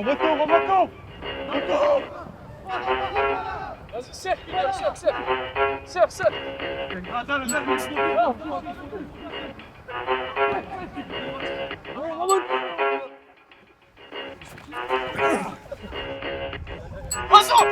remontant. Vas-y, serre, serre.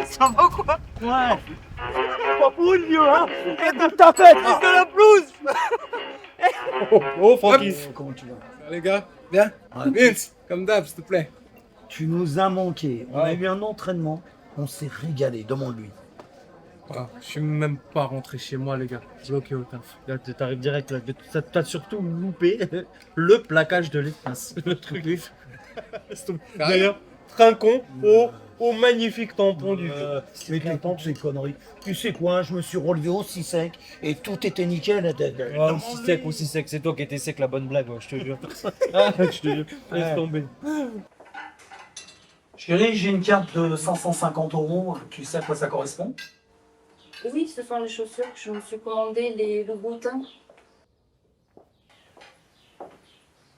Ça va quoi? Ouais. Pas pour une vieux, hein? Et de ta fête, fils de la blouse. Oh, Francky. Comment tu vas? Les gars, bien? Vince, comme d'hab, s'il te plaît. Tu nous as manqué. On a eu un entraînement. On s'est régalé. Demande-lui. Ah, je suis même pas rentré chez moi, les gars. Bloqué au taf. Là, t'arrives direct, là. T'as surtout loupé le plaquage de l'espace. Le truc. D'ailleurs, trinquons au magnifique tampon du jeu. Mais t'entends ces conneries. Tu sais quoi? Je me suis relevé aussi sec et tout était nickel. Aussi sec, c'est toi qui étais sec, la bonne blague, ouais, je te jure. Ah, je te jure, laisse tomber. Chérie, j'ai une carte de 550 €. Tu sais à quoi ça correspond? Oui, ce sont les chaussures que je me suis commandées, le boutin.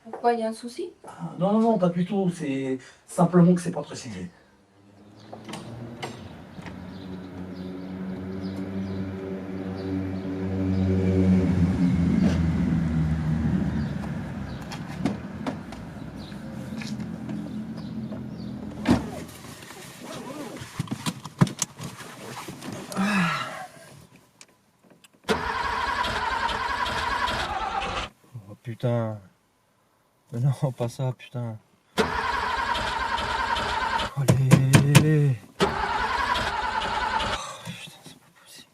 Pourquoi, il y a un souci? Non, pas du tout. C'est simplement que c'est pas précisé. Oh putain. Mais non, pas ça, putain. Allez. Oh, putain, c'est pas possible.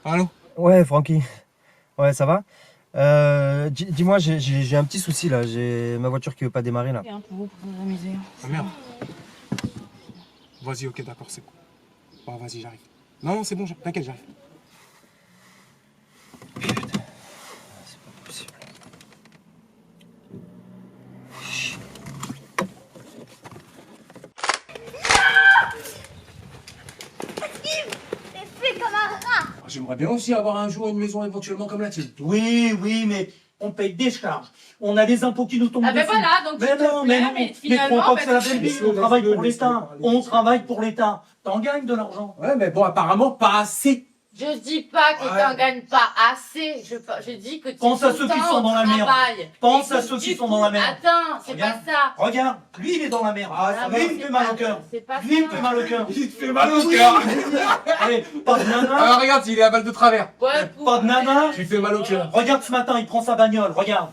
Allô? Ouais, Francky. Ouais, ça va? Dis-moi, j'ai un petit souci là. J'ai ma voiture qui veut pas démarrer là. Bien pour vous amuser. Ah merde. Vas-y, ok, d'accord, c'est cool. Bon, vas-y, j'arrive. Non, c'est bon, t'inquiète, j'arrive. Putain, c'est pas possible. J'aimerais bien aussi avoir un jour une maison éventuellement comme la tienne. Oui, mais on paye des charges. On a des impôts qui nous tombent Ah ben dessus. voilà, donc Mais s'il te non, plaît, mais mais crois finalement, pas que c'est la belle vie. On travaille pour l'État. On travaille pour l'État. T'en gagnes de l'argent. Ouais, mais bon, apparemment, pas assez. Je dis pas que Ouais. t'en gagnes pas assez, je dis que tu Pense à ceux qui sont dans la merde. Pense à ceux qui sont dans la merde. Attends, c'est pas Regarde. ça. Regarde, lui il est dans la merde. Ah, Lui mais il me c'est fait mal pas- au cœur. c'est pas Lui il me ça. fait mal au cœur. Il te fait mal au cœur. Allez, pas de nana. Ah, regarde, il est à balle de travers. Ouais, Pas de nana. Tu fais mal au cœur. Regarde ce matin, il prend sa bagnole, regarde.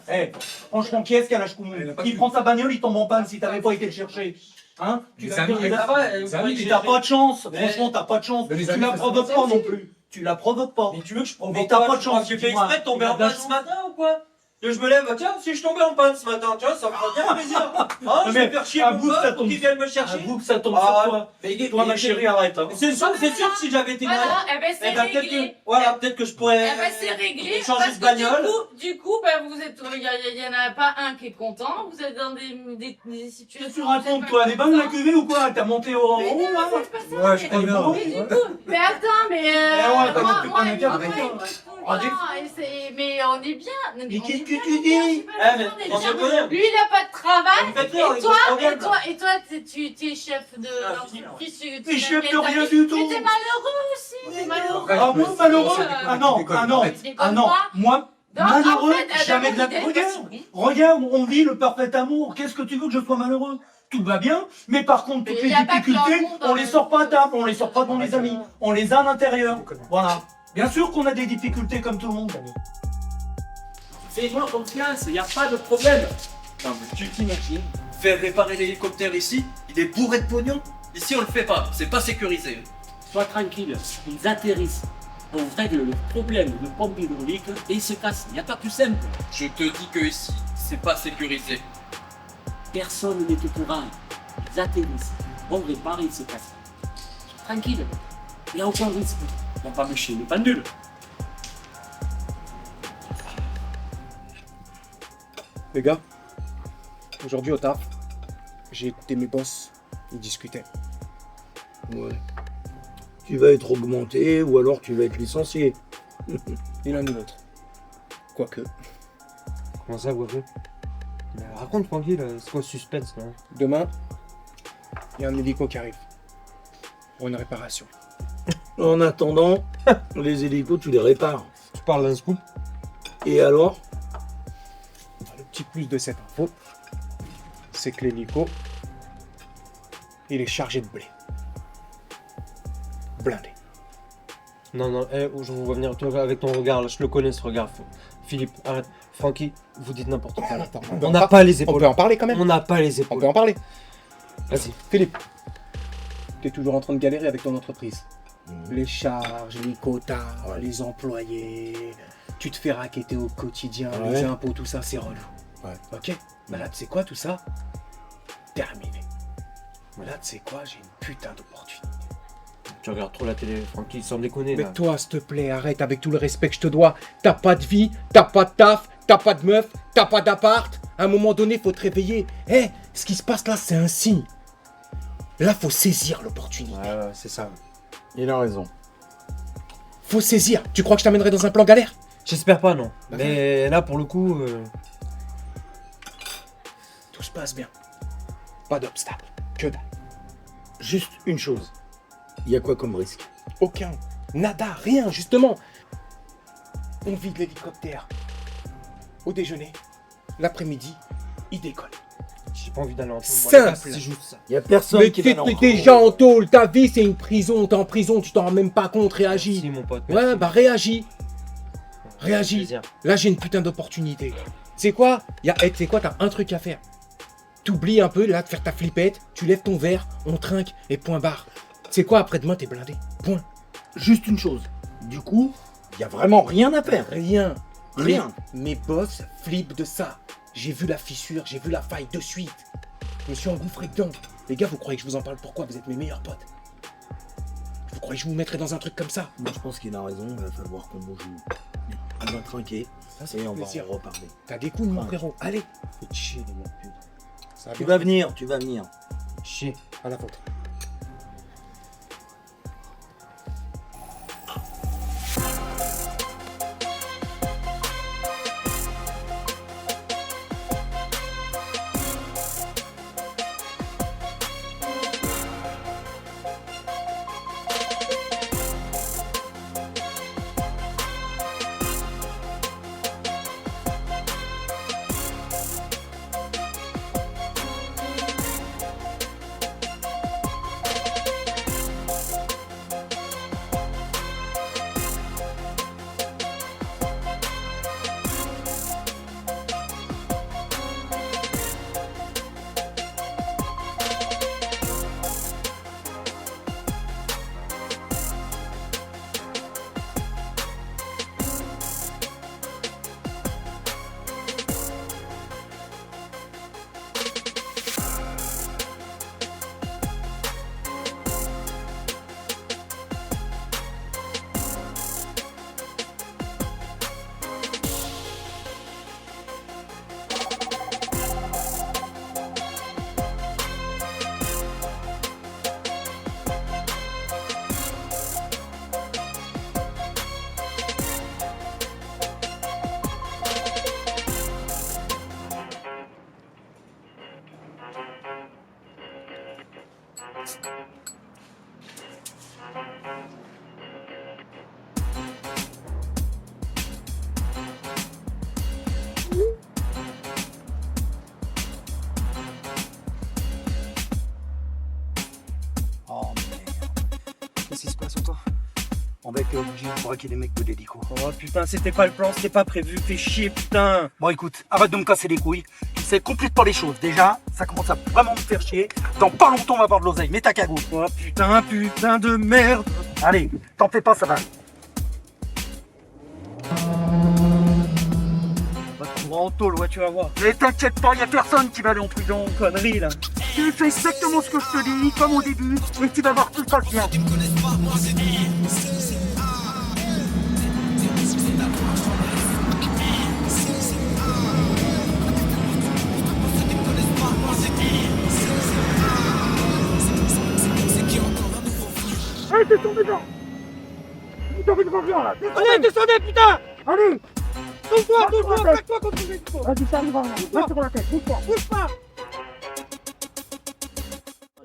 Franchement, qui est-ce qui a l'âge commun? Il a pas Il de- prend sa bagnole, il tombe en panne si t'avais pas été le chercher. Hein? Tu Les l'as amis, fait- ça va, Les vous amis, pouvez t'as chercher. pas de chance. Mais- Franchement, t'as pas de chance. Mais les Tu amis, la ça se provoques passe pas aussi. non plus. Tu la provoques pas. Mais tu veux que je provoque Mais t'as quoi? pas de chance, Tu fais dis-moi. exprès de tomber Tu en as de la panne ce chance. matin ou quoi? Que je me lève, tiens, si je tombais en panne ce matin, tu vois, ça me ferait bien plaisir. Hein, je vais faire chier mon avoue que ça pote pour tombe- qu'il vienne me chercher. Avoue que ça tombe Ah, sur toi. mais Toi, ma chérie, arrête. Hein. C'est sûr que si j'avais été malade, Voilà, eh ben c'est eh ben, peut-être réglé. que, voilà, peut-être que je pourrais Eh ben c'est réglé, changer parce de que bagnole. du coup, ben vous êtes, il y en a pas un qui est content, vous êtes dans des situations... Qu'est-ce que tu racontes, toi? Elle est bonne la cuvée ou quoi? T'as monté au Mais haut, non, là? c'est pas ça, Ouais, je mais- crois bien. Mais du coup, mais attends, mais ouais, moi, tu moi, prends un câble, moi, toi. il bosse tout le Arrête. temps, et mais on est bien. Mais on qu'est-ce est que bien, tu on est bien, dis? je sais pas, Eh, mais on est on bien. se connaît. Lui, il a pas de travail, Vous faites et rire, toi, il faut et toi, tu es chef de l'entreprise. Mais chef de rien du tout. Mais t'es malheureux aussi, t'es malheureux. Ah bon, malheureux? Euh, Ah non, ah non, moi, Non, malheureux, en fait, jamais de la... d'abord, Regarde, on vit le parfait amour. Qu'est-ce que tu veux que je sois malheureux? Tout va bien, mais par contre, toutes Mais les y a pas que difficultés, l'amour dans on la les sort pas à vie. table, on les sort pas devant les amis, on les a à l'intérieur. Voilà. Bien sûr qu'on a des difficultés comme tout le monde. Fais-moi confiance, il n'y a pas de problème. Non mais tu t'imagines, faire réparer l'hélicoptère ici, il est bourré de pognon. Ici on le fait pas, c'est pas sécurisé. Sois tranquille, ils atterrissent. On règle le problème de pompe hydraulique et ils se cassent. Il n'y a pas plus simple. Je te dis que ici, c'est pas sécurisé. Personne n'est au courant. Ils atterrissent. On répare et ils se cassent. Sois tranquille. Il n'y a aucun risque. On va me chier le pendule. Les gars, aujourd'hui au taf, j'ai écouté mes boss, ils discutaient. Ouais. Tu vas être augmenté ou alors tu vas être licencié. Ni l'un ni l'autre. Quoique. Comment ça, Guapo? Mais raconte tranquille, c'est quoi ce suspense là? Demain, il y a un hélico qui arrive. Pour une réparation. En attendant, les hélicos, tu les répares. Tu parles d'un scoop? Et alors? Le petit plus de cette info, c'est que l'hélico, il est chargé de blé. Blindé. Non, non, je vous vois venir toi, avec ton regard là, je le connais ce regard. Philippe, arrête. Francky, vous dites n'importe quoi. Attends, On n'a pas les On épaules. peut en parler quand même. On n'a pas les On épaules. peut en parler. Vas-y. Philippe, tu es toujours en train de galérer avec ton entreprise. Les charges, les quotas, les employés, tu te fais raqueter au quotidien, les impôts, tout ça, c'est relou. Ouais. Ok? Bah là, tu sais quoi, tout ça? Terminé. Mais là, tu sais quoi? J'ai une putain d'opportunité. Tu regardes trop la télé, Francky, sans déconner Mais là. toi, s'il te plaît, arrête avec tout le respect que je te dois. T'as pas de vie, t'as pas de taf, t'as pas de meuf, t'as pas d'appart. À un moment donné, faut te réveiller. Eh, ce qui se passe là, c'est un signe. Là, faut saisir l'opportunité. Ouais, c'est ça. Il a raison. Faut saisir. Tu crois que je t'amènerai dans un plan galère? J'espère pas, non. Bah, Mais là, pour le coup, Tout se passe bien. Pas d'obstacle. Que dalle. Juste une chose. Il y a quoi comme risque? Aucun. Nada, rien, justement. On vide l'hélicoptère. Au déjeuner. L'après-midi, il décolle. j'ai pas envie d'aller en tôle. Simple. C'est juste ça. Il y a personne Mais qui va t'es déjà en tôle. Ta vie, c'est une prison. T'es en prison, tu t'en rends même pas compte. Réagis. Merci, mon pote. Ouais, merci. bah réagis. Réagis. Plaisir. Là, j'ai une putain d'opportunité. Tu sais quoi? Tu sais quoi? T'as un truc à faire. T'oublies un peu, là, de faire ta flippette. Tu lèves ton verre, on trinque et point barre. Tu sais quoi? Après-demain, t'es blindé. Point. Juste une chose. Du coup, il y a vraiment rien à faire. Rien. Rien. Mes boss flippent de ça. J'ai vu la fissure, j'ai vu la faille de suite. Je me suis engouffré dedans. Les gars, vous croyez que je vous en parle pourquoi? Vous êtes mes meilleurs potes. Vous croyez que je vous mettrais dans un truc comme ça? Moi, je pense qu'il a raison. Il va falloir qu'on bouge. On va trinquer. Ça, ça Et fait on va plaisir. en reparler. T'as des coups, mon Ouais. frérot. Allez. Faites chier, les mecs. Ça va Tu bien. vas venir, tu vas venir. Chier. À la vôtre. Oh merde. Qu'est-ce qui se passe encore? On va être obligé de braquer les mecs de l'hélico. Oh putain, c'était pas le plan, c'était pas prévu, fais chier putain. Bon écoute, arrête de me casser les couilles. Tu sais complètement les choses. Déjà, ça commence à vraiment me faire chier. Dans pas longtemps, on va avoir de l'oseille. Mets ta cagoule. Oh putain de merde. Allez, t'en fais pas, ça va. Va te trouver en tôle, ouais, tu vas voir. Mais t'inquiète pas, y a personne qui va aller en prison. Connerie là. Tu fais exactement ce que je te dis, comme au début, et tu vas voir tout ça bien. Allez, descends dedans. Vous avez de revenir là. Allez, descendez putain. Allez. Bouge-toi, plaque-toi contre le micro. Vas-y, ça arrive, va sur la tête, bouge-toi. Bouge pas.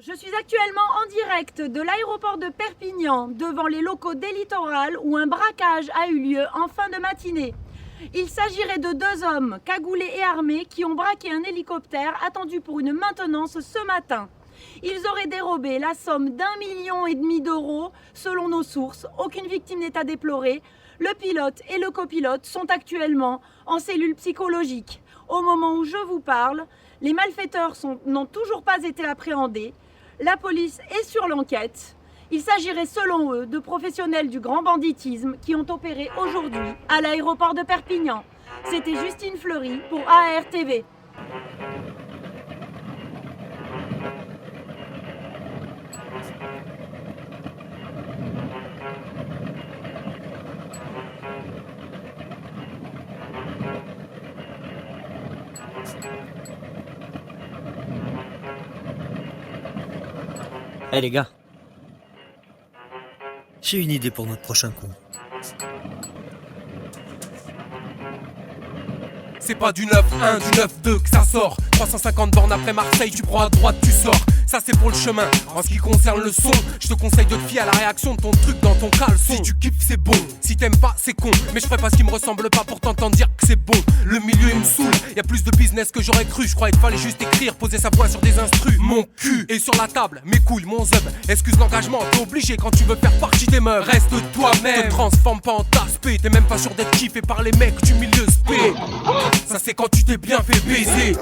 Je suis actuellement en direct de l'aéroport de Perpignan, devant les locaux des Littorales, où un braquage a eu lieu en fin de matinée. Il s'agirait de 2 hommes cagoulés et armés qui ont braqué un hélicoptère attendu pour une maintenance ce matin. Ils auraient dérobé la somme d'1,5 million d'euros selon nos sources. Aucune victime n'est à déplorer. Le pilote et le copilote sont actuellement en cellule psychologique. Au moment où je vous parle, les malfaiteurs n'ont toujours pas été appréhendés. La police est sur l'enquête. Il s'agirait selon eux de professionnels du grand banditisme qui ont opéré aujourd'hui à l'aéroport de Perpignan. C'était Justine Fleury pour ARTV. Eh les gars, j'ai une idée pour notre prochain coup. C'est pas du 9-1, du 9-2 que ça sort. 350 bornes après Marseille, tu prends à droite, tu sors. Ça c'est pour le chemin. En ce qui concerne le son, je te conseille de te fier à la réaction de ton truc dans ton caleçon. Si tu kiffes, c'est bon. Si t'aimes pas, c'est con. Mais je ferai pas ce qui me ressemble pas pour t'entendre dire que c'est bon. Le milieu il me saoule. Y a plus de business que j'aurais cru. Je croyais qu'il fallait juste écrire, poser sa voix sur des instrus. Mon cul est sur la table, mes couilles, mon zub. Excuse l'engagement, t'es obligé quand tu veux faire partie des meufs. Reste toi-même, te transforme pas en tasse-pé. T'es même pas sûr d'être kiffé par les mecs du milieu spé. Ça c'est quand tu t'es bien fait baiser.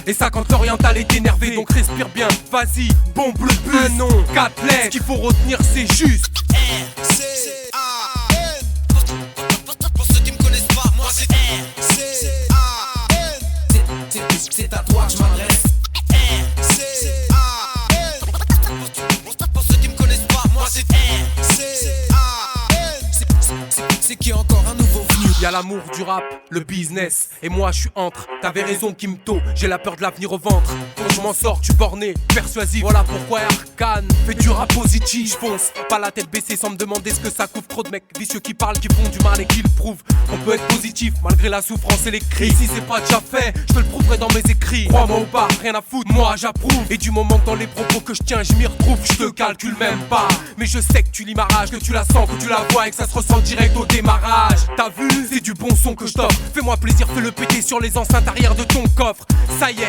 Et ça quand l'oriental est énervé. Donc respire bien, vas-y, bombe le bus. Un nom, 4 lettres, ce qu'il faut retenir c'est juste R-C-A-N. Pour ceux qui me connaissent pas, moi c'est R-C-A-N. C'est à toi que je m'adresse. R-C-A-N. Pour ceux qui me connaissent pas, moi c'est R-C-A-N. C'est qui encore un nouveau venu. Y'a l'amour du rap, le business, et moi je suis entre. T'avais raison Kimto, j'ai la peur de l'avenir au ventre. Quand je m'en sors, tu borné, persuasif. Voilà pourquoi Arkane fait du rap positif. J'fonce, pas la tête baissée sans me demander ce que ça couvre. Trop de mecs vicieux qui parlent, qui font du mal et qui le prouvent. On peut être positif malgré la souffrance et les cris. Si c'est pas déjà fait, je te le prouverai dans mes écrits. Crois-moi ou pas, rien à foutre, moi j'approuve. Et du moment que dans les propos que je tiens, je m'y retrouve. Je te calcule même pas, mais je sais que tu lis ma rage, que tu la sens, que tu la vois et que ça se ressent direct au démarrage. T'as vu, c'est du bon son que je t'offre. Fais-moi plaisir, fais-le péter sur les enceintes arrière de ton coffre. Ça y est,